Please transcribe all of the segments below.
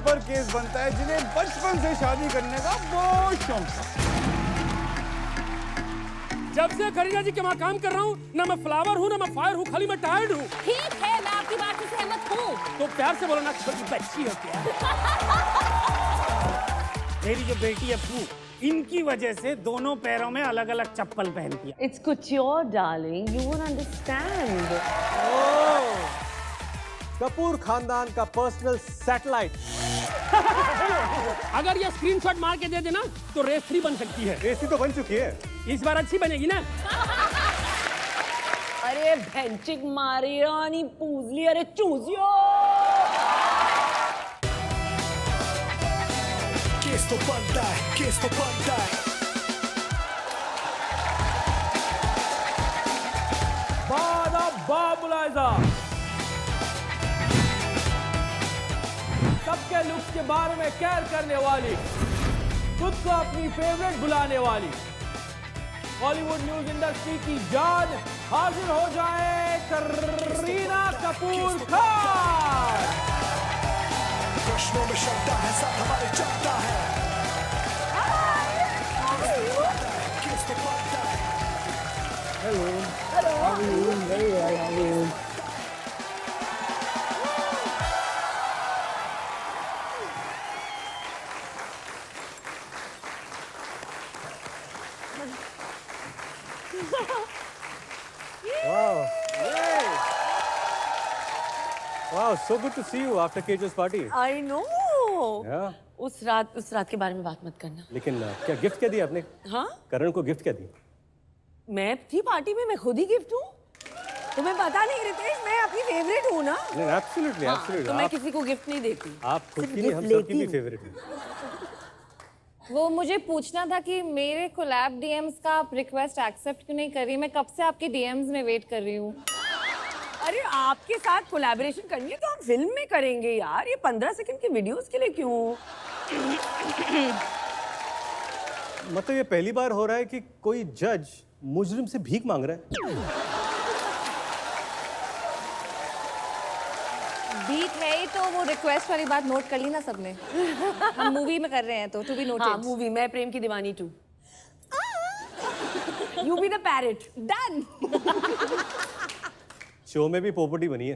पर केस बनता है जिन्हें बचपन से शादी करने का बहुत शौक था। जब से करीना जी के वहाँ काम कर रहा हूँ, ना मैं फ्लावर हूँ ना मैं फायर हूँ, खाली मैं टायर्ड हूँ। ठीक है, मैं आपकी बात से सहमत हूँ। तो प्यार से बोलो ना, छोटी बच्ची हो क्या? मेरी जो बेटी है पू, इनकी वजह से दोनों पैरों में अलग अलग चप्पल पहनती है। It's couture, darling. You won't understand. Kapoor खानदान का पर्सनल सैटेलाइट। अगर ये स्क्रीनशॉट मार के दे देना तो रेस 3 बन सकती है। रेसी तो बन चुकी है, इस बार अच्छी बनेगी ना? अरे भेंचिक मारियानी पूजली, अरे चूजियो। केस तो बनता है, केस तो बनता है। बामुलाइजा सबके लुक्स के बारे में केयर करने वाली, खुद को अपनी फेवरेट बुलाने वाली बॉलीवुड न्यूज इंडस्ट्री की जान, हाजिर हो जाए करीना कपूर खान। प्रश्नों में शब्द है, साथ हमारे चलता है। केस तो बनता है। Wow, so good to see you after Kejo's party. I know. Yeah. उस रात के बारे में बात मत करना। लेकिन क्या गिफ्ट क्या दिया आपने? हाँ? करण को गिफ्ट क्या दी? मैं थी पार्टी में, मैं खुद ही गिफ्ट हूँ। तुम्हें पता नहीं रितेश, मैं आपकी फेवरेट हूँ ना? नहीं, absolutely, हाँ, absolutely. तो मैं किसी को गिफ्ट नहीं देती। आप खुद सिर्फ की नहीं, गिफ्ट हम सबकी भी लेती हूँ। फेवरेट है। वो मुझे पूछना था कि मेरे कोलैब डीएम्स का आप रिक्वेस्ट एक्सेप्ट क्यों नहीं कर रही? मैं कब से आपके डीएम्स में वेट कर रही हूँ। अरे आपके साथ कोलैबोरेशन करनी है तो हम फिल्म में करेंगे यार, ये 15 सेकंड के वीडियोस के लिए क्यों? मतलब ये पहली बार हो रहा है कि कोई जज मुजरिम से भीख मांग रहा है। बीट है ही तो वो रिक्वेस्ट वाली बात नोट कर ली ना सबने। हम मूवी में कर रहे हैं तो टू बी नोटेड। हाँ, मूवी मैं प्रेम की दीवानी 2। You be the parrot. Done. Show में भी पोपटी बनी है।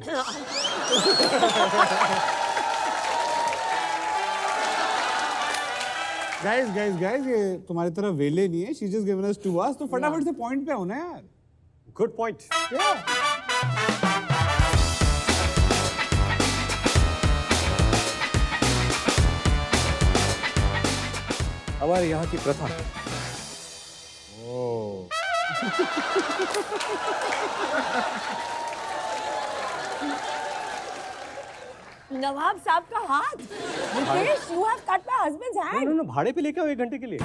गाइस ये तुम्हारी तरह वेले नहीं है। She just given us 2 hours, तो फटाफट से पॉइंट पे होना यार। Good point. हमारे यहाँ की प्रथा। नवाब साहब का हाथ। Ritesh, you have cut my husband's hand. No भाड़े पे लेके आओ 1 घंटे के लिए।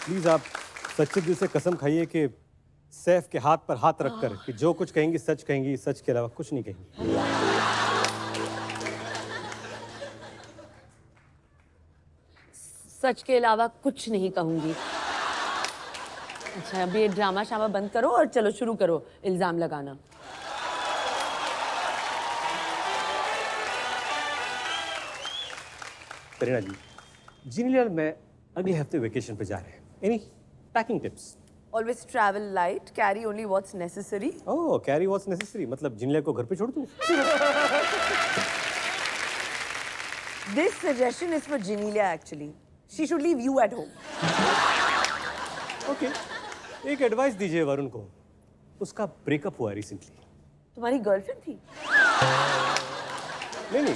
प्लीज आप सच्चे दिल से कसम खाइए कि सैफ के हाथ पर हाथ रखकर कि जो कुछ कहेंगी सच कहेंगी, सच के अलावा कुछ नहीं कहेंगी। सच के अलावा कुछ नहीं कहूंगी। अच्छा, अभी ये ड्रामा शामा बंद करो और चलो शुरू करो इल्जाम लगाना। करीना जी, जीनीलाल मैं अगले हफ्ते वेकेशन पे जा रहे हैं। Any packing tips? Always travel light, carry only what's necessary. ओह, कैरी व्हाट्स नेसेसरी, मतलब जीनीलाल को घर पे छोड़ दूं? This suggestion is for Genelia actually. She should leave you at home. Okay, एक एडवाइस दीजिए वरुण को। उसका ब्रेकअप हुआ रिसेंटली। तुम्हारी गर्लफ्रेंड थी? नहीं,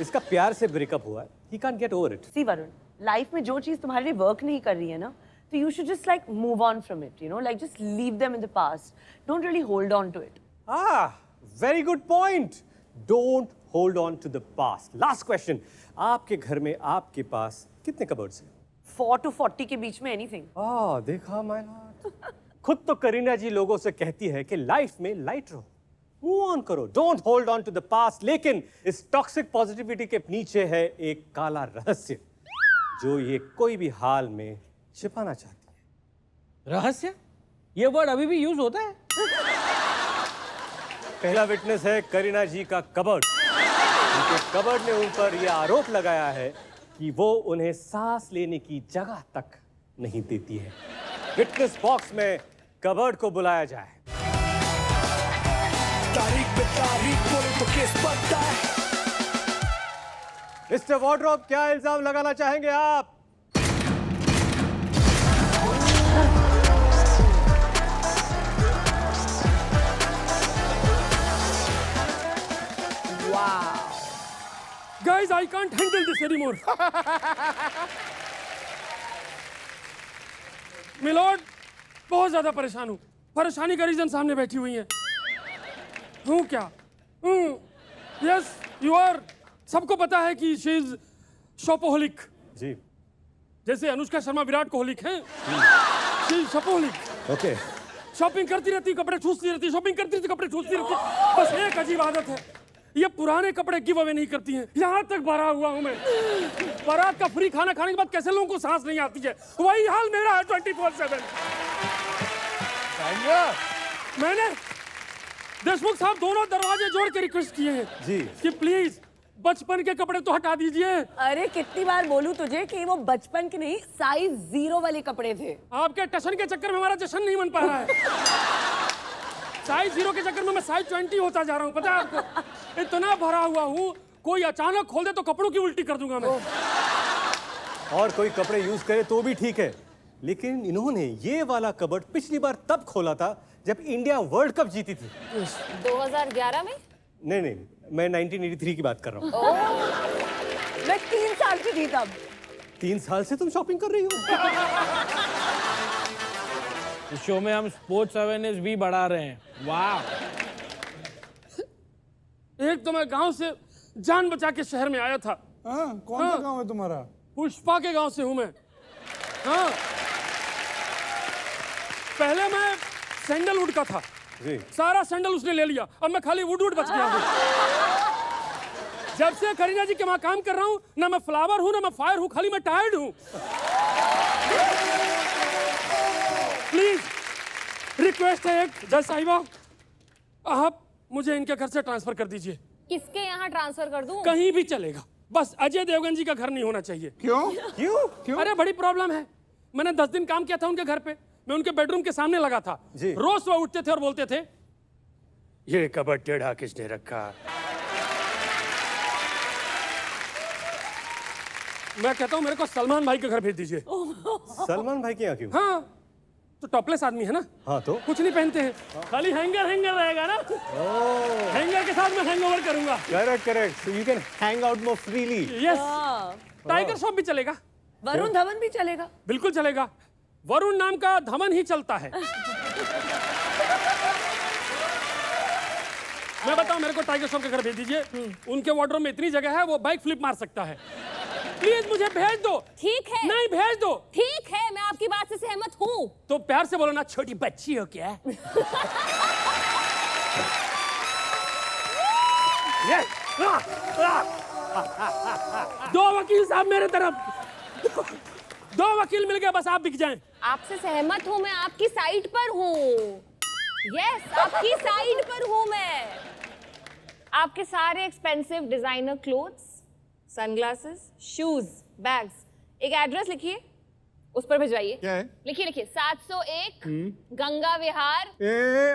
इसका प्यार से ब्रेकअप हुआ है। He can't get over it. See Varun, life में जो चीज तुम्हारे लिए वर्क नहीं कर रही है ना, तो you should just like move on from it, you know, like just leave them in the past. Don't really hold on to it. Ah, very good point. Don't hold on to the past. Last question. आपके घर में आपके पास कितने cupboards हैं? 4 to 40 के बीच में anything. देखा my Lord. खुद तो करीना जी लोगों से कहती है कि लाइफ में लाइट रहो, मूव ऑन करो, don't hold on to the past. लेकिन इस टॉक्सिक पॉजिटिविटी के पीछे है एक काला रहस्य जो ये कोई भी हाल में छिपाना चाहती है। रहस्य? ये वर्ड अभी भी यूज होता है? पहला विटनेस है करीना जी का कबर्ड। उनके कबर्ड ने उन पर यह आरोप लगाया है कि वो उन्हें सांस लेने की जगह तक नहीं देती है। विटनेस बॉक्स में कबर्ड को बुलाया जाए। तारीख पे तारीख बोले तो केस बनता है। मिस्टर वार्डरोब, क्या इल्जाम लगाना चाहेंगे आप? Guys, I can't handle this anymore. Milord, बहुत ज्यादा परेशान हूँ। परेशानी का रीजन सामने बैठी हुई है। हूँ क्या? Yes, you are. सबको पता है कि शी इज शॉपोहोलिक। जी। जैसे अनुष्का शर्मा विराट कोहलिक हैं, शी इज शॉपोहोलिक। ओके। शॉपिंग करती रहती, कपड़े ठूसती रहती, शॉपिंग करती रहती, कपड़े ठूसती रहती। बस एक अजीब आदत है, ये पुराने कपड़े गिव अवे नहीं करती हैं। यहाँ तक भरा हुआ हूँ मैं। बारात का फ्री खाना खाने के बाद कैसे लोगों को सांस नहीं आती है, वही हाल मेरा है 24/7। मैंने देशमुख साहब दोनों दरवाजे जोड़ के रिक्वेस्ट किए हैं जी कि प्लीज बचपन के कपड़े तो हटा दीजिए। अरे कितनी बार बोलूं तुझे कि वो बचपन के नहीं, साइज 0 वाले कपड़े थे। आपके टशन के चक्कर में हमारा जश्न नहीं बन पा रहा है। साइज 0 के चक्कर में मैं साइज 20 होता जा रहा हूँ, पता है आपको? इतना भरा हुआ हूँ, कोई अचानक खोल दे तो कपड़ों की उल्टी कर दूंगा मैं। और कोई कपड़े यूज करे तो भी ठीक है, लेकिन इन्होंने ये वाला कबर्ड पिछली बार तब खोला था जब इंडिया वर्ल्ड कप जीती थी। 2011 में? नहीं, मैं 1983 की बात कर रहा हूँ। मैं 3 साल की थी तब। 3 साल से तुम शॉपिंग कर रही हो? इस शो में हम स्पोर्ट्स अवेयरनेस भी बढ़ा रहे हैं। वाह। एक तो मैं गांव से जान बचा के शहर में आया था। कौन सा गांव है तुम्हारा? पुष्पा के गांव से हूं मैं। हाँ, पहले मैं सैंडलवुड का था जी। सारा सैंडल उसने ले लिया, अब मैं खाली वुड बच गया हूँ। जब से करीना जी के वहां काम कर रहा हूँ, ना मैं फ्लावर हूँ ना मैं फायर हूँ, खाली मैं टायर्ड हूँ। प्लीज रिक्वेस्ट है एक, जज साहिबा, आप मुझे इनके घर से ट्रांसफर कर दीजिए। किसके यहाँ ट्रांसफर कर दूं? कहीं भी चलेगा, बस अजय देवगन जी का घर नहीं होना चाहिए। क्यों? अरे बड़ी प्रॉब्लम है। मैंने 10 दिन काम किया था उनके घर पे, मैं उनके बेडरूम के सामने लगा था। रोज सुबह उठते थे और बोलते थे, ये कबर्ड टेढ़ा किसने रखा? मैं कहता हूँ मेरे को सलमान भाई के घर भेज दीजिए। सलमान भाई के यहाँ क्यों? हाँ, तो टॉपलेस आदमी है ना। हाँ, तो कुछ नहीं पहनते हैं, खाली हैंगर रहेगा ना। हैंगर के साथ मैं हैंगओवर करूंगा। Correct, so you can hang out more freely. Yes, tiger Shroff भी चलेगा। वरुण धवन भी चलेगा। बिल्कुल चलेगा, वरुण नाम का धवन ही चलता है। मैं बताऊं, मेरे को टाइगर श्रॉफ के घर भेज दीजिए। उनके वार्डरोब में इतनी जगह है, वो बाइक फ्लिप मार सकता है। प्लीज मुझे भेज दो। ठीक है। नहीं, भेज दो। ठीक है, मैं आपकी बात से सहमत हूँ। तो प्यार से बोलो ना, छोटी बच्ची हो क्या? दो वकील साहब मेरे तरफ, 2 वकील मिल गए, बस आप बिक जाएं। आपसे सहमत हूँ, मैं आपकी साइड पर हूँ। यस, आपकी साइड पर हूँ मैं। आपके सारे expensive designer clothes, sunglasses, shoes, bags, एक एड्रेस लिखिए, उस पर भिजवाइए। क्या है? लिखिए 701 गंगा विहार।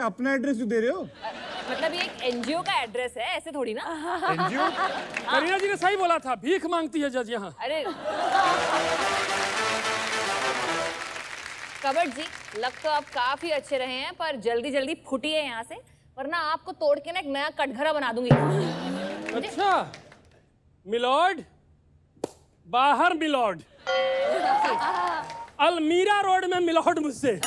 अपना एड्रेस क्यों दे रहे हो? मतलब ये एक एनजीओ का एड्रेस है, ऐसे थोड़ी ना। एनजीओ? करीना जी ने सही बोला था, भीख मांगती है जज यहाँ। अरे कबर्ड जी, लग तो आप काफी अच्छे रहे हैं, पर जल्दी जल्दी फुटिए यहाँ से, वरना आपको तोड़ के ना एक नया कटघरा बना दूंगी। अच्छा मिलॉर्ड, बाहर मिलॉर्ड, अलमीरा रोड में मिलॉर्ड मुझसे।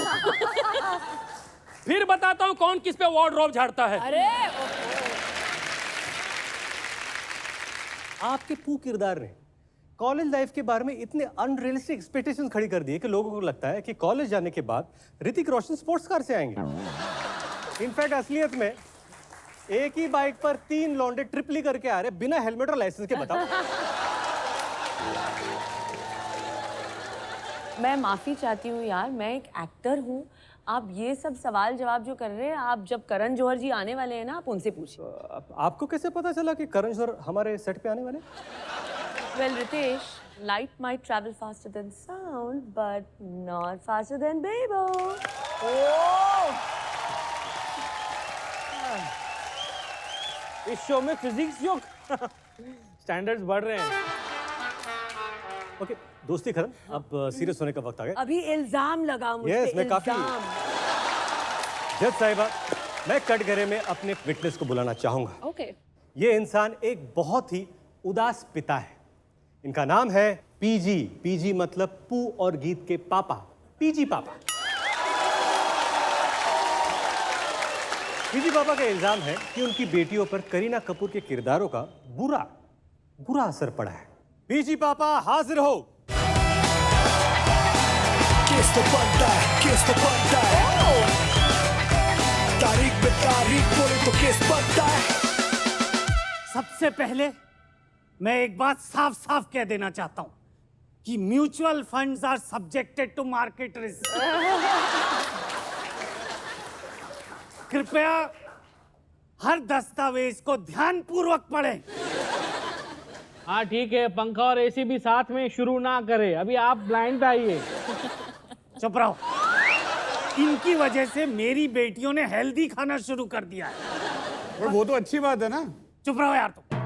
फिर बताता हूँ कौन किस पे वार्डरोब झाड़ता है। अरे आपके पू किरदार ने कॉलेज लाइफ के बारे में इतने अनरियलिस्टिक एक्सपेक्टेशंस खड़ी कर दी है कि लोगों को लगता है कि कॉलेज जाने के बाद ऋतिक रोशन स्पोर्ट्स कार से आएंगे। इनफैक्ट असलियत में एक ही बाइक पर 3 लौंडे ट्रिपली करके आ रहे बिना हेलमेट और लाइसेंस के। बताओ। मैं माफी चाहती हूँ यार, मैं एक एक्टर हूँ, आप ये सब सवाल जवाब जो कर रहे हैं, आप जब करण जौहर जी आने वाले हैं ना, आप उनसे पूछिए। आपको कैसे पता चला कि करण जौहर हमारे सेट पे आने वाले? Well, Ritesh, light might travel faster than sound, but not faster than Bebo. इस शो में फिजिक्स जोक स्टैंडर्ड्स बढ़ रहे हैं। ओके, दोस्ती खत्म, अब सीरियस होने का वक्त आ गया। अभी इल्जाम लगा मुझ Yes, पे, मैं काफी- इल्जाम। जज साहिबा, मैं कटघरे में अपने विटनेस को बुलाना चाहूंगा। ओके ये इंसान एक बहुत ही उदास पिता है। इनका नाम है पीजी। पीजी मतलब पू और गीत के पापा, पीजी पापा। पीजी पापा का इल्जाम है कि उनकी बेटियों पर करीना कपूर के किरदारों का बुरा असर पड़ा है। पीजी पापा हाजिर हो। केस तो बनता है, केस तो बनता है। तारीख पे तारीख बोले तो केस बनता है। सबसे पहले मैं एक बात साफ साफ कह देना चाहता हूं कि mutual funds are subjected to market risk. कृपया हर दस्तावेज को ध्यानपूर्वक पढ़ें। हाँ ठीक है, पंखा और एसी भी साथ में शुरू ना करे, अभी आप ब्लाइंड पे आइए। चुप रहो। इनकी वजह से मेरी बेटियों ने हेल्दी खाना शुरू कर दिया है। और वो तो अच्छी बात है ना। चुप रहो यार तुम।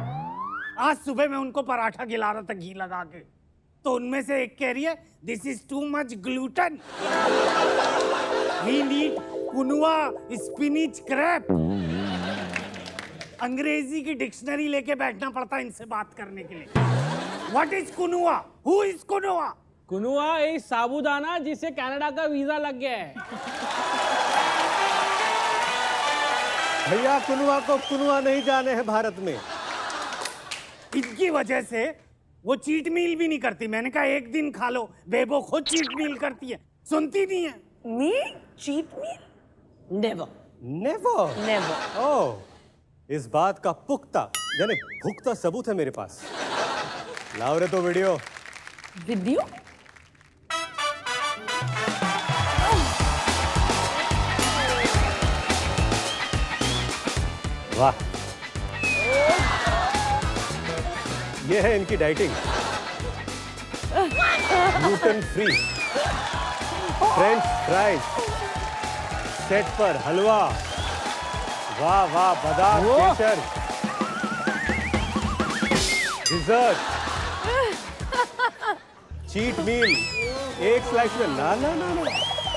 आज सुबह मैं उनको पराठा खिला रहा था घी लगा के, तो उनमें से एक कह रही है this is too much gluten, we need quinoa spinach crepe. अंग्रेजी की डिक्शनरी लेके बैठना पड़ता है इनसे बात करने के लिए। What is quinoa? Who is quinoa? Quinoa एक साबूदाना जिससे कनाडा का वीजा लग गया है। भैया कुनुआ को कुनुआ नहीं जाने हैं भारत में। इनकी वजह से वो चीट मील भी नहीं करती। मैंने कहा एक दिन खा लो, बेबो खुद चीट मील करती है, सुनती नहीं है। Me? Cheat meal? Never. Never. Never. ओह, इस बात का पुख्ता यानी पुख्ता सबूत है मेरे पास। लाओ रे तो वीडियो। Video? वाह, ये है इनकी dieting. Gluten free, French fries, set पर हलवा, वाह वाह, बादाम केसर, डिजर्ट, चीट मील, एक स्लाइस में ना ना ना ना,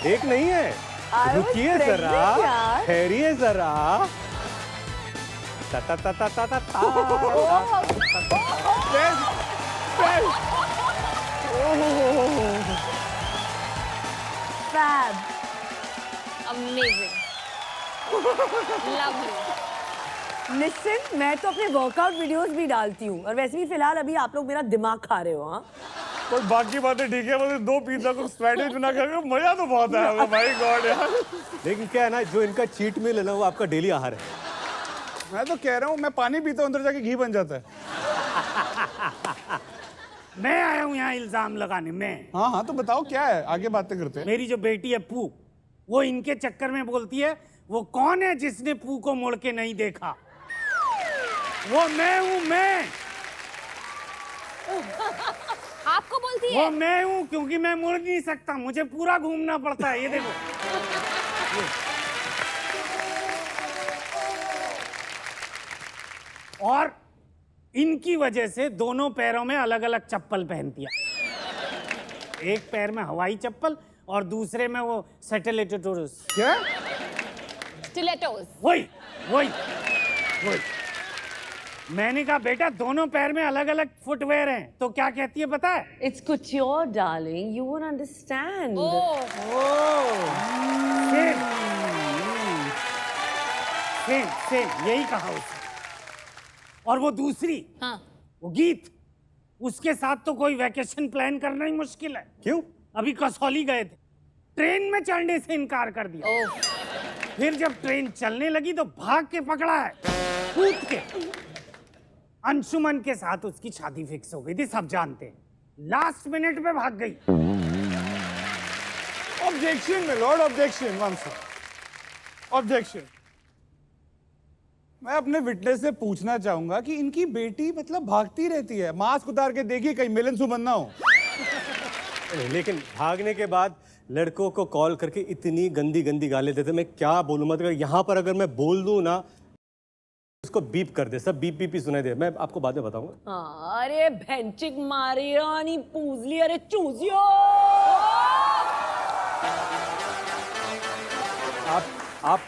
एक नहीं है। I was रुकिए pregnant, जरा, यार। ठहरिए जरा। ता ता ता ता ता ता ता। Fab. Amazing lovely. Listen, मैं तो अपने वर्कआउट वीडियोस भी डालती हूँ, और वैसे भी फिलहाल अभी आप लोग मेरा दिमाग खा रहे हो। हाँ, पर बाकी बातें ठीक है, मतलब 2 पिज्जा को स्वेडिश बना कर मजा तो बहुत आया भाई गॉड यार। लेकिन क्या है ना, जो इनका चीट मील है ना, वो आपका डेली आहार है। मैं तो कह रहा हूँ, मैं पानी पीता हूँ, अंदर जाके घी बन जाता है। मैं आया हूं यहाँ इल्जाम लगाने में। हाँ हाँ, तो बताओ क्या है, आगे बातें करते हैं। मेरी जो बेटी है पू, वो इनके चक्कर में बोलती है वो कौन है जिसने पू को मुड़ के नहीं देखा। वो मैं हूं, मैं। आपको बोलती है? वो मैं हूं क्योंकि मैं मुड़ नहीं सकता, मुझे पूरा घूमना पड़ता है। ये देखो, और इनकी वजह से दोनों पैरों में अलग अलग चप्पल पहनती है। एक पैर में हवाई चप्पल और दूसरे में वो सैटेलाइटोरस। क्या? स्टिलेटोस। वही वही वही। मैंने कहा बेटा दोनों पैर में अलग अलग फुटवेयर हैं, तो क्या कहती है पता है? it's couture, darling. You won't understand. Same same यही कहा उसने। और वो दूसरी, हाँ वो गीत, उसके साथ तो कोई वैकेशन प्लान करना ही मुश्किल है। क्यों? अभी कसौली गए थे, ट्रेन में चढ़ने से इनकार कर दिया। फिर जब ट्रेन चलने लगी तो भाग के पकड़ा है, कूद के। अंशुमन के साथ उसकी शादी फिक्स हो गई थी, सब जानते हैं। लास्ट मिनट पे भाग गई। Objection my lord, objection once objection. मैं अपने विटनेस से पूछना चाहूंगा कि इनकी बेटी मतलब भागती रहती है, मास्क उतार के देखिए कहीं मिलन सुमन ना हो। लेकिन भागने के बाद लड़कों को कॉल करके इतनी गंदी गंदी गाली देते, मैं क्या बोलूं। मतलब यहाँ पर अगर मैं बोल दूं ना, उसको बीप कर दे, सब बीप बीप ही सुनाई दे। मैं आपको बाद में बताऊंगा। हाँ, अरे भेंचिक मारी रानी पूजली, अरे चूजियो। आप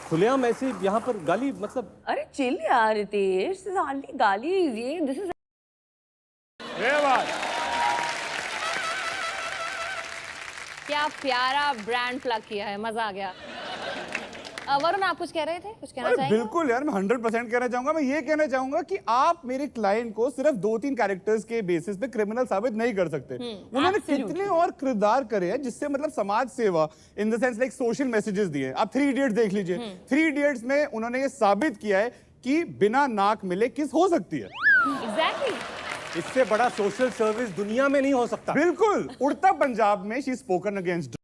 खुलेआम ऐसे यहाँ पर गाली, मतलब अरे चिल यार रितेश, गाली ये दिस इज ये बात क्या प्यारा ब्रांड प्लग किया है, मजा आ गया। वरुण आप कुछ कह रहे थे, कुछ कहना अरे चाहेंगे? बिल्कुल यार, मैं 100% कहना चाहूंगा। मैं ये कहना चाहूंगा कि आप मेरे क्लाइंट को सिर्फ 2-3 कैरेक्टर्स के बेसिस पे क्रिमिनल साबित नहीं कर सकते। उन्होंने कितने और किरदार करे हैं जिससे मतलब समाज सेवा in the sense like social messages दिए। आप 3 इडियट्स देख लीजिए। 3 इडियट्स में उन्होंने ये साबित किया है कि बिना नाक मिले किस हो सकती है। एग्जैक्टली। इससे बड़ा सोशल सर्विस दुनिया में नहीं हो सकता। बिल्कुल। उड़ता पंजाब में शी स्पोकन अगेंस्ट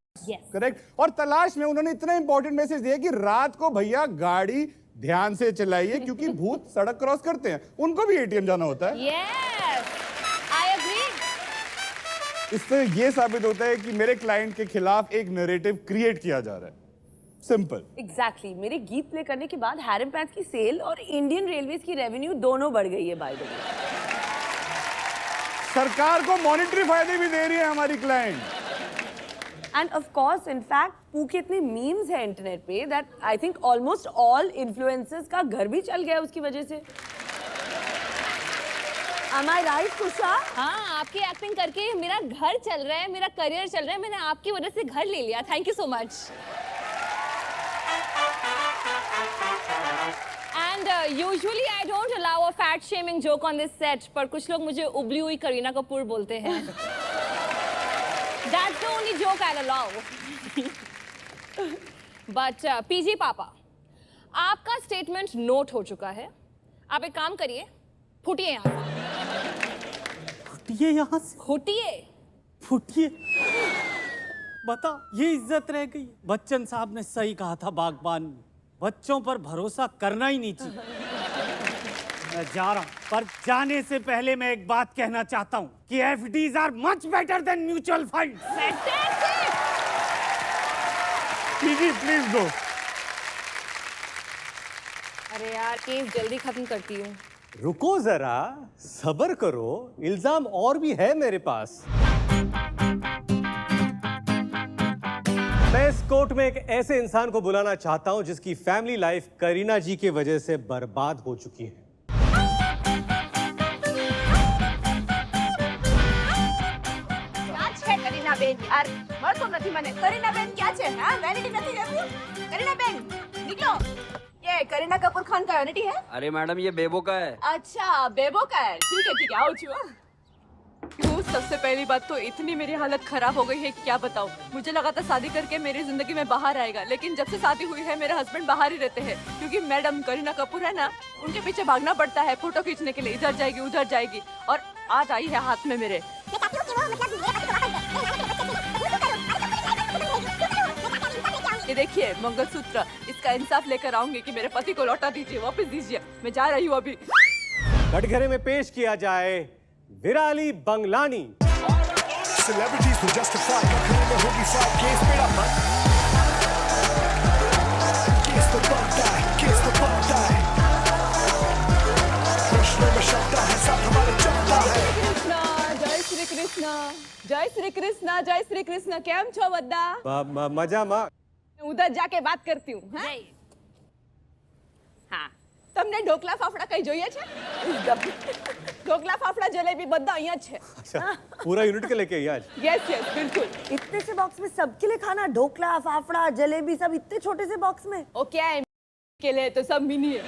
करेक्ट। और तलाश में उन्होंने इतना इंपॉर्टेंट मैसेज दिया कि रात को भैया गाड़ी ध्यान से चलाइए क्योंकि भूत सड़क क्रॉस करते हैं, उनको भी एटीएम जाना होता है। Yes, I agree. इससे ये साबित होता है कि मेरे क्लाइंट के खिलाफ एक नैरेटिव क्रिएट किया जा रहा है। सिंपल। एग्जैक्टली। मेरे गीत प्ले करने के बाद हैरम पैंट्स की सेल और इंडियन रेलवेज की रेवेन्यू दोनों बढ़ गई है बाय द वे। सरकार को मॉनेटरी फायदे भी दे रही है हमारी client. End of course in fact पू के इतने मीम्स हैं इंटरनेट पे that I think almost all influencers का घर भी चल गया उसकी वजह से। Am I right, कुशा? हाँ, आपकी एक्टिंग करके मेरा घर चल रहा है, मेरा करियर चल रहा है। मैंने आपकी वजह से घर ले लिया। Thank you so much. And usually I don't allow a fat shaming joke on this set, पर कुछ लोग मुझे उबली हुई करीना कपूर बोलते हैं। That's the only joke I'll allow. But PG पापा, आपका स्टेटमेंट नोट हो चुका है। आप एक काम करिए, फुटिए यहाँ से। फुटिए यहाँ से? फुटिए। फुटिए। बता, ये इज्जत रह गई। बच्चन साहब ने सही कहा था बागबान में, बच्चों पर भरोसा करना ही नहीं चाहिए। मैं जा रहा हूं, पर जाने से पहले मैं एक बात कहना चाहता हूं कि FDs are much better than mutual funds. PG please go. अरे यार, केस जल्दी खत्म करती हूँ। रुको जरा, सब्र करो, इल्जाम और भी है मेरे पास। मैं इस कोर्ट में एक ऐसे इंसान को बुलाना चाहता हूं जिसकी फैमिली लाइफ करीना जी की वजह से बर्बाद हो चुकी है। બેન યાર મળતો નથી મને કરીના બેન ક્યાં છે હા વેનિટી નથી રહેવું કરીના બેન निकलो ये करीना कपूर खान का वेनिटी है अरे मैडम ये बेबो का है अच्छा बेबो का है ठीक है आओ छुआ वो सबसे पहली बात तो इतनी मेरी हालत खराब हो गई है कि क्या बताऊं मुझे लगा था शादी करके मेरी जिंदगी में बाहर आएगा लेकिन जब से शादी हुई है मेरे हस्बैंड बाहर ही रहते हैं क्योंकि मैडम करीना कपूर है ना उनके पीछे भागना पड़ता है फोटो खींचने के लिए इधर जाएगी उधर जाएगी और आज आई है हाथ में मेरे ये देखिए मंगलसूत्र इसका इंसाफ लेकर आऊंगी कि मेरे पति को लौटा दीजिए वापस दीजिए मैं जा रही हूँ अभी कटघरे में पेश किया जाए विराली बंगलानी Celebrities who justify कटघरे में होगी फाइट केस मेरा मन केस तो बनता है प्रश्नों में शब्द है साथ हमारे चलता है जय श्री कृष्ण जय श्री कृष्ण जय श्री कृष्ण केम छो बद्दा मजा मा उधर जाके बात करती हूँ हाँ તમને ઢોકલા ફાફડા કઈ જોઈએ છે ઢોકલા ફાફડા જલેબી બધા અહીંયા જ છે अच्छा पूरा यूनिट के लेके आई आज यस यस बिल्कुल इतने से बॉक्स में सबके लिए खाना ढोकला फाफड़ा जलेबी सब इतने छोटे से बॉक्स में ओ क्या है के लिए तो सब मिनी है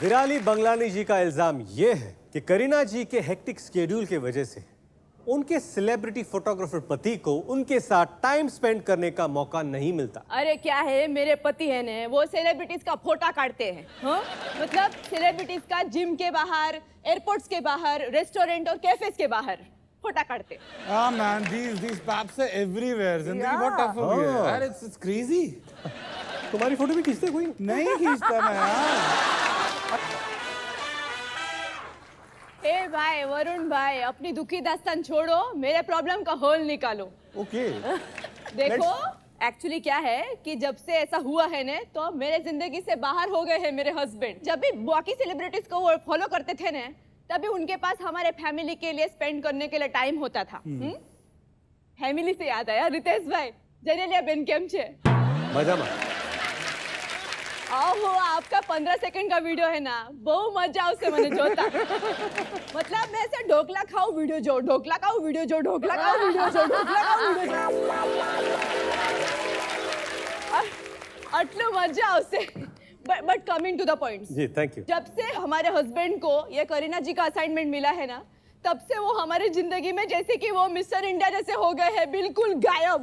विराली बंगलानी जी का इल्जाम ये है कि करीना जी के हेक्टिक स्केड्यूल की वजह से उनके सेलिब्रिटी फोटोग्राफर पति को उनके साथ टाइम स्पेंड करने का मौका नहीं मिलता। अरे क्या है, मेरे पति है ने वो सेलिब्रिटीज का फोटा काटते हैं। हाँ? मतलब सेलिब्रिटीज का जिम के बाहर, एयरपोर्ट्स के बाहर, रेस्टोरेंट और कैफेज के बाहर फोटा काटते। Ah man, these paps are everywhere. जिंदगी बहुत टफ हो गई है यार, it's crazy. तुम्हारी फोटो भी खींचते कोई? नहीं खींचता मैं यार। ए भाई वरुण भाई, अपनी दुखी दास्तान छोड़ो, मेरे प्रॉब्लम का हल निकालो। Okay. देखो एक्चुअली क्या है कि जब से ऐसा हुआ है ने तो मेरे जिंदगी से बाहर हो गए हैं मेरे हस्बैंड। जब भी बाकी सेलिब्रिटीज को वो फॉलो करते थे ने, तभी उनके पास हमारे फैमिली के लिए स्पेंड करने के लिए टाइम होता था। फैमिली से याद आया रितेश भाई, जनेलिया बेन केम छे? मजाમાં। ओहो, आपका 15 सेकंड का वीडियो है ना, बहुत मजा આવશે મને જોતા। मतलब मैं ऐसे ढोकला खाऊं वीडियो जो, ढोकला खाऊं वीडियो जो, ढोकला खाऊं वीडियो जो, ढोकला खाऊं वीडियो जो। आटलो मजा આવશે। But coming to the points. जी थैंक यू। जब से हमारे हस्बैंड को ये करीना जी का असाइनमेंट मिला है ना, तब से वो हमारी जिंदगी में जैसे कि वो मिस्टर इंडिया जैसे हो गए हैं, बिल्कुल गायब।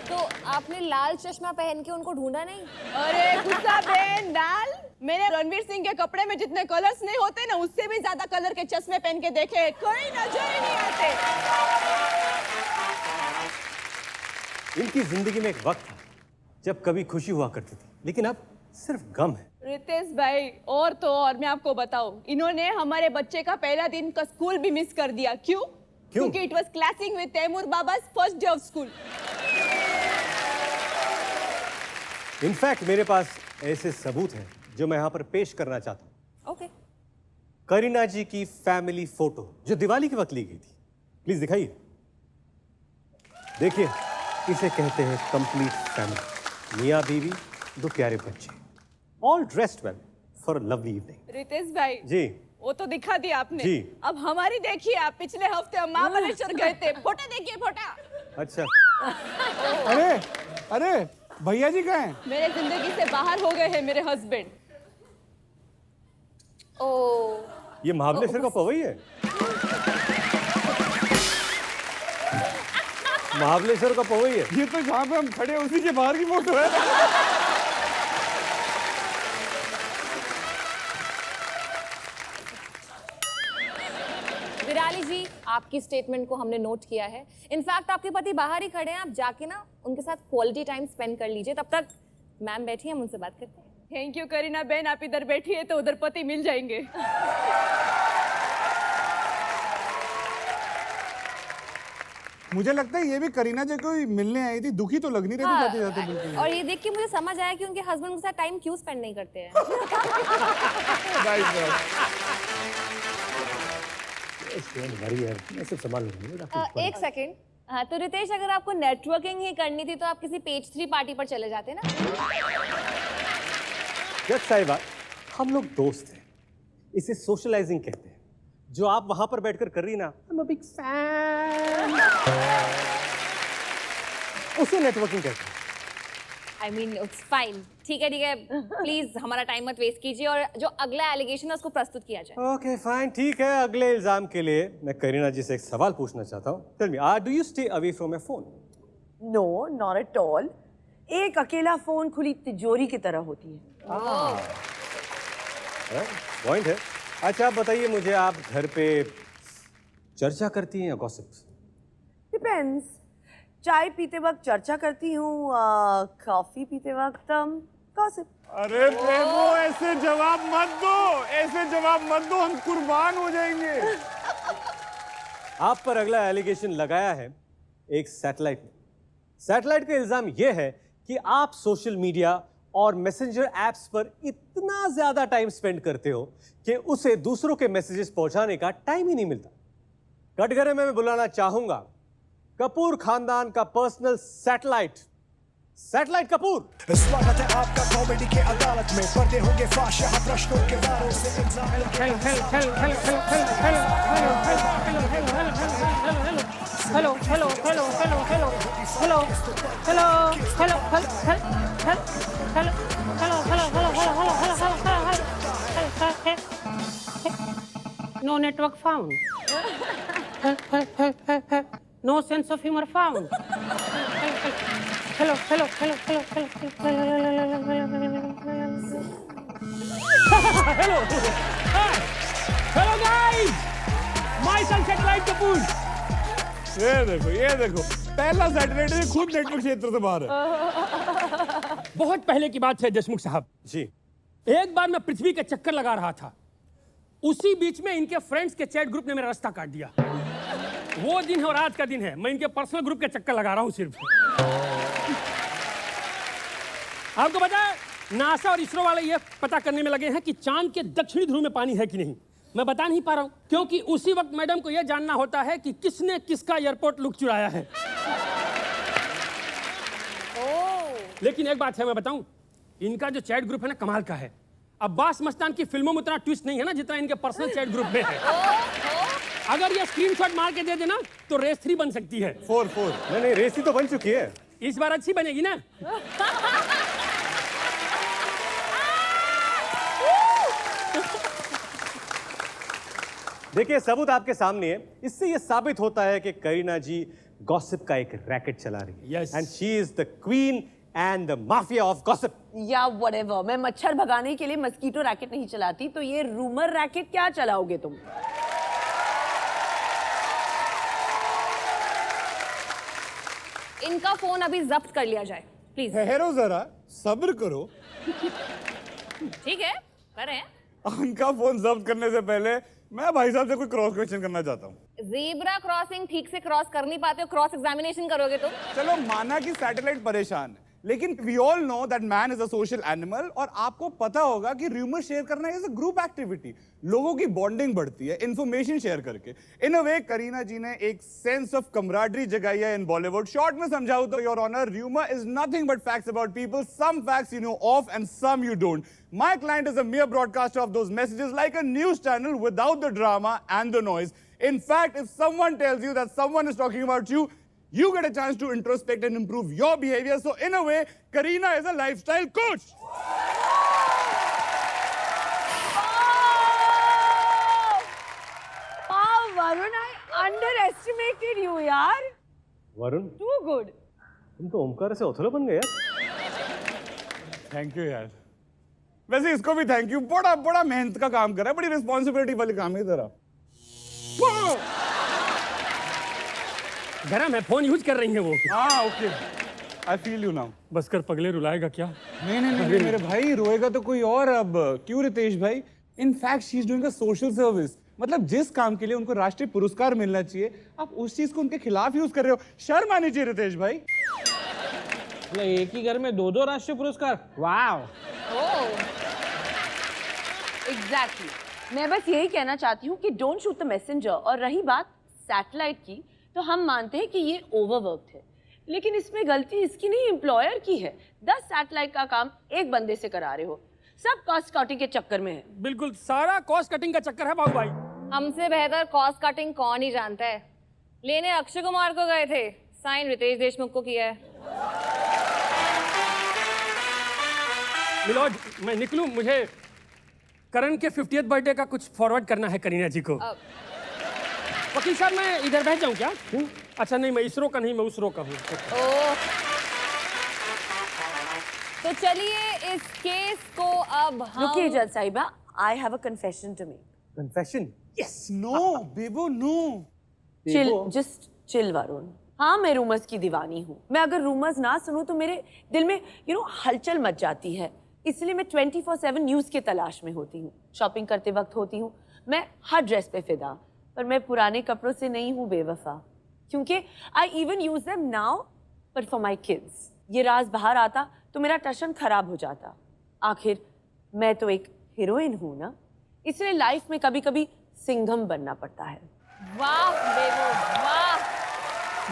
तो आपने लाल चश्मा पहन के उनको ढूंढा नहीं? अरे गुस्सा बहन लाल, मैंने रणवीर सिंह के कपड़े में जितने कलर्स नहीं होते ना, उससे भी ज्यादा कलर के चश्मे पहन के देखे, कोई नजर ही नहीं आते। इनकी जिंदगी में एक वक्त था जब कभी खुशी हुआ करती थी, लेकिन अब सिर्फ गम है। रितेश भाई और तो और मैं आपको बताऊं, इन्होंने हमारे बच्चे का पहला दिन का स्कूल भी मिस कर दिया। क्यों? क्योंकि it was clashing with Taimur बाबा's first day of school. In fact मेरे पास ऐसे सबूत हैं जो मैं यहाँ पर पेश करना चाहता हूँ। ओके। करीना जी की फैमिली फोटो जो दिवाली के वक्त ली गई थी, प्लीज दिखाइए। देखिए, इसे कहते हैं कंप्लीट फैमिली, मियाँ बीवी, दो प्यारे बच्चे, all dressed well for a lovely evening. Ritesh भाई जी वो तो दिखा दिया आपने जी। अब हमारी देखिए आप, पिछले हफ्ते हम महाबलेश्वर गए थे, फोटो देखिए फोटो। अच्छा। अरे अरे भैया जी कहाँ हैं? मेरे जिंदगी से बाहर हो गए हैं मेरे हस्बैंड। ओ, ये महाबलेश्वर का पवई है? महाबलेश्वर का पवई है ये तो जहाँ पे हम खड़े हैं उसी के बाहर की फोटो है। विराली जी, आपकी स्टेटमेंट को हमने नोट किया है। इनफैक्ट आपके पति बाहर ही खड़े हैं, आप जाके ना उनके साथ क्वालिटी टाइम स्पेंड कर लीजिए। तब तक मैम बैठी हैं, हम उनसे बात करते हैं। थैंक यू करीना बहन, आप इधर बैठी है तो उधर पति मिल जाएंगे। मुझे लगता है ये भी करीना जी को ही मिलने आई थी, दुखी तो लग नहीं रही थी जाते जाते बिल्कुल। और ये देख के मुझे समझ आया कि उनके हस्बैंड के साथ टाइम क्यों स्पेंड नहीं करते हैं। मैं सिर्फ संभाल लूंगा। एक सेकेंड, हाँ तो रितेश, अगर आपको नेटवर्किंग ही करनी थी तो आप किसी पेज 3 पार्टी पर चले जाते ना। जज साहिबा, हम लोग दोस्त हैं, इसे सोशलाइजिंग कहते हैं। जो आप वहां पर बैठकर कर रही ना, I'm a big fan, उसे नेटवर्किंग कहते हैं। I mean, it's fine. ठीक है, प्लीज हमारा टाइम मत वेस्ट कीजिए और जो अगला एलिगेशन है उसको प्रस्तुत किया जाए। ओके फाइन, ठीक है। अगले इल्जाम के लिए मैं करीना जी से एक सवाल पूछना चाहता हूँ। Tell me, do you stay away from your phone? No, not at all. एक अकेला फोन खुली तिजोरी की तरह होती है। पॉइंट है। अच्छा, आप बताइए मुझे, आप घर पे चर्चा करती हैं या गॉसिप्स? Depends. चाय पीते वक्त चर्चा करती हूँ, कॉफी पीते वक्त गॉसिप। अरे प्रेमो, ऐसे जवाब मत दो, ऐसे जवाब मत दो, हम कुर्बान हो जाएंगे। आप पर अगला एलिगेशन लगाया है एक सैटेलाइट ने। सैटेलाइट का इल्जाम यह है कि आप सोशल मीडिया और मैसेंजर एप्स पर इतना ज्यादा टाइम स्पेंड करते हो कि उसे दूसरों के मैसेजेस पहुंचाने का टाइम ही नहीं मिलता। कटघरे में मैं बुलाना चाहूंगा कपूर खानदान का पर्सनल सैटेलाइट, सैटेलाइट कपूर। स्वागत है आपका कॉमेडी के अदालत में, पर्दे होंगे फाश यहाँ प्रश्नों के वारों से इल्जाम No network found. No sense of humor found. Hello. Hello guys. Myself Satellite Kapoor. ये देखो पहला सैटेलाइट है खुद नेटवर्क क्षेत्र से बाहर है। बहुत पहले की बात है देशमुख साहब जी। एक बार मैं पृथ्वी के चक्कर लगा रहा था, उसी बीच में इनके फ्रेंड्स के चैट ग्रुप ने मेरा रास्ता काट दिया। वो दिन है और आज का दिन है, मैं इनके पर्सनल ग्रुप के चक्कर लगा रहा हूं सिर्फ। आपको पता है नासा और इसरो वाले ये पता करने में लगे हैं कि चांद के दक्षिणी ध्रुव में पानी है कि नहीं। मैं बता नहीं पा रहा हूं क्योंकि उसी वक्त मैडम को यह जानना होता है कि किसने किसका एयरपोर्ट लुक चुराया है। लेकिन एक बात है मैं बताऊं, इनका जो चैट ग्रुप है ना कमाल का है। अब्बास मस्तान की फिल्मों में उतना ट्विस्ट नहीं है ना जितना इनके पर्सनल चैट ग्रुप में है। अगर ये स्क्रीनशॉट मार के दे देना तो रेस 3 बन सकती है। 4 नहीं रेसी तो बन चुकी है। इस बार अच्छी बनेगी ना। देखिए सबूत आपके सामने है। इससे ये साबित होता है कि करीना जी गॉसिप का एक रैकेट चला रही है। Yes. And she is the queen and the mafia of gossip. या व्हाटएवर, मैं मच्छर भगाने के लिए मस्कीटो रैकेट नहीं चलाती, तो ये रूमर रैकेट क्या चलाओगे तुम? इनका फोन अभी जब्त कर लिया जाए प्लीज। ठहरो जरा, सब्र करो। ठीक है, करें। उनका फोन जब्त करने से पहले मैं भाई साहब से कोई क्रॉस क्वेश्चन करना चाहता हूँ। ज़ेब्रा क्रॉसिंग ठीक से क्रॉस कर नहीं पाते हो, क्रॉस एग्जामिनेशन करोगे तो? चलो माना कि सैटेलाइट परेशान है, लेकिन we all know that man is a social animal, और आपको पता होगा कि रूमर शेयर करना इज अ ग्रुप एक्टिविटी। लोगों की बॉन्डिंग बढ़ती है इंफॉर्मेशन शेयर करके। इन अ वे करीना जी ने एक सेंस ऑफ कमराडरी जगाई है इन बॉलीवुड। शॉर्ट में समझाऊं तो your honour, rumour is nothing but facts about people. Some facts you know of and some you don't. My client is a mere broadcaster of those messages, like a news channel without the drama and the noise. In fact, if someone tells you that someone is talking about you, you get a chance to introspect and improve your behavior. So in a way, Kareena is a lifestyle coach. Wow, Varun, I underestimated you, yaar. Varun Too good. तुम तो ओमकार से ओथलो बन गए यार। Thank you यार। वैसे इसको भी थैंक यू, बड़ा बड़ा मेहनत का काम कर रहा है, बड़ी रिस्पॉन्सिबिलिटी वाली काम है जरा। गरम है, फोन यूज कर रही है वो। हाँ okay, I feel you now. बस कर पगले, रुलाएगा क्या? नहीं मेरे भाई, रोएगा तो कोई और। अब क्यों रितेश भाई? In fact she is doing a social service. मतलब जिस काम के लिए उनको राष्ट्रीय पुरस्कार मिलना चाहिए, आप उस चीज को उनके खिलाफ यूज कर रहे हो। शर्म आनी चाहिए रितेश भाई। एक ही घर में 2 राष्ट्रीय पुरस्कार, वाह। एग्जैक्टली, मैं बस यही कहना चाहती हूँ कि डोंट शूट द मैसेंजर। और रही बात सैटेलाइट की, तो हम मानते हैं कि ये ओवरवर्क्ड है, लेकिन इसमें गलती इसकी नहीं, एम्प्लॉयर की है। 10 सैटेलाइट का काम एक बंदे से करा रहे हो, सब कॉस्ट कटिंग के चक्कर में है। बिल्कुल, सारा कॉस्ट कटिंग का चक्कर है बाबू भाई। हमसे बेहतर कॉस्ट कटिंग कौन ही जानता है। लेने अक्षय कुमार को गए थे, साइन रितेश देशमुख को किया है। मिलोज, मैं निकलूं, मुझे करण के 50th बर्थडे का कुछ फॉरवर्ड करना है करीना जी को। वकील साहब, मैं इधर बैठ जाऊं क्या? अच्छा नहीं, मैं इसरो का नहीं, मैं उसरो का हूँ। तो चलिए इस केस को अब हम... रुकिए जज साहिबा, I have a confession to make. Confession? Yes, no Bebo no. Chill, just chill Varun. हाँ, मैं रूमर्स की दीवानी हूँ। मैं अगर रूमर्स ना सुनूं तो मेरे दिल में हलचल मच जाती है। इसलिए मैं 24/7 न्यूज़ की तलाश में होती हूँ। शॉपिंग करते वक्त होती हूँ मैं हर ड्रेस पे फिदा, पर मैं पुराने कपड़ों से नहीं हूँ बेवफा, क्योंकि I even use them now but for my kids. ये राज बाहर आता तो मेरा टशन खराब हो जाता। आखिर मैं तो एक हीरोइन हूँ ना, इसलिए लाइफ में कभी कभी सिंघम बनना पड़ता है। वाह बेबो वाह,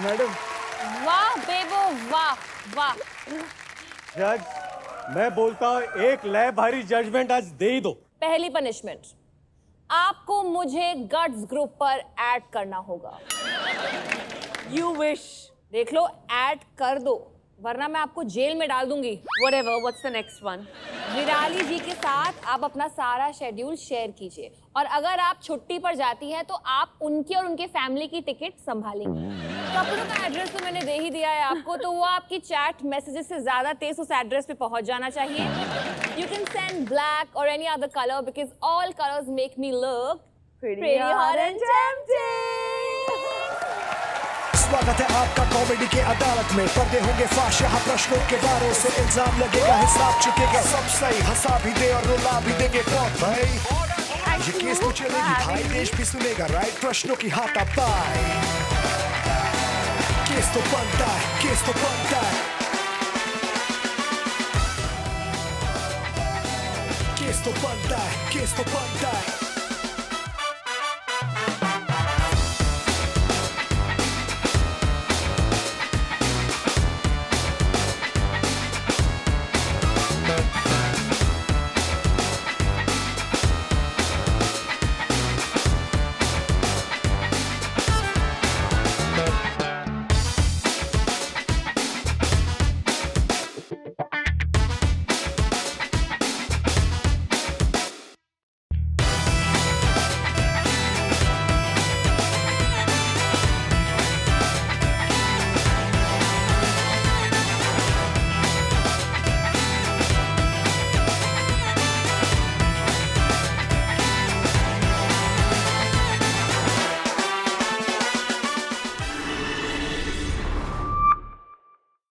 मैडम वाह बेबो वाह वाह। जज, मैं बोलता हूँ एक लय भारी जजमेंट आज दे ही दो। पहली पनिशमेंट, आपको मुझे गट्स ग्रुप पर ऐड करना होगा। You wish. देख लो, ऐड कर दो, वरना मैं आपको जेल में डाल दूंगी। Whatever, what's the next one? Virali जी के साथ आप अपना सारा शेड्यूल शेयर कीजिए और अगर आप छुट्टी पर जाती हैं तो आप उनकी और उनके फैमिली की टिकट संभालेंगे। कपड़ों का एड्रेस तो मैंने दे ही दिया है आपको, तो वो आपकी चैट मैसेजेस से ज्यादा तेज उस एड्रेस पे पहुंच जाना चाहिए। यू कैन सेंड ब्लैक और any other colour because all colours make me look pretty hot and tempting. स्वागत है आपका कॉमेडी के अदालत में। पर्दे होंगे फाश, यहाँ प्रश्नों के बारों से इल्जाम लगेगा, हिसाब चुकेगा। सब सही हंसा भी दे और रुला भी देंगे कौन भाई। ये केस तो चलेगी भाई, देश भी सुनेगा राइट, प्रश्नों की हाथापाई। केस तो बनता है, केस तो बनता है, केस तो बनता है, केस तो बनता है।